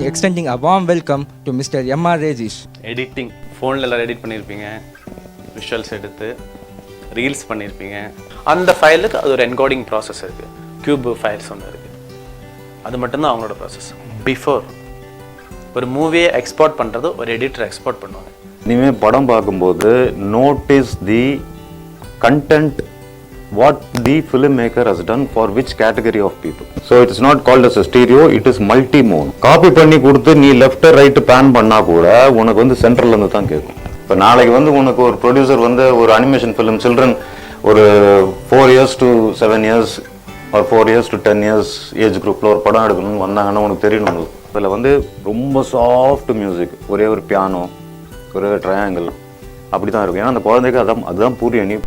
extending a warm welcome to Mr. M.R. Rajesh. Editing ஃபோனில் எல்லோரும் edit பண்ணியிருப்பீங்க, visuals எடுத்து ரீல்ஸ் பண்ணியிருப்பீங்க. அந்த ஃபைலுக்கு அது ஒரு என்கோடிங் ப்ராசஸ் இருக்குது, கியூப் ஃபைல்ஸ் ஒன்று இருக்குது. அது மட்டும்தான் அவங்களோட ப்ராசஸ். பிஃபோர் ஒரு மூவியை எக்ஸ்போர்ட் பண்ணுறது ஒரு எடிட்டர் எக்ஸ்போர்ட் பண்ணுவாங்க. இனிமேல் படம் பார்க்கும்போது notice the content what the filmmaker has done for which category of people. So it is not called as a stereo, it is multi-mode. Copy பண்ணி கொடுத்து நீ லெஃப்ட் ரைட் பேன் பண்ணா கூட உனக்கு வந்து சென்ட்ரல்ல இருந்து தான் கேட்கும். இப்போ நாளைக்கு வந்து உனக்கு ஒரு ப்ரொடியூசர் வந்து ஒரு அனிமேஷன் ஃபிலிம் சில்ட்ரன் ஒரு 4 years to 7 years or 4 years to 10 years age குரூப்ல ஒரு படம் எடுக்கணும்னு வந்தாங்கன்னா உனக்கு தெரியணும். அதில் வந்து ரொம்ப சாஃப்ட் மியூசிக், ஒரே ஒரு பியானோ, ஒரே ட்ரையாங்கிள் அப்படி தான் இருக்கும். ஏன்னா அந்த குழந்தைக்கு அதுதான் புரியும். நீ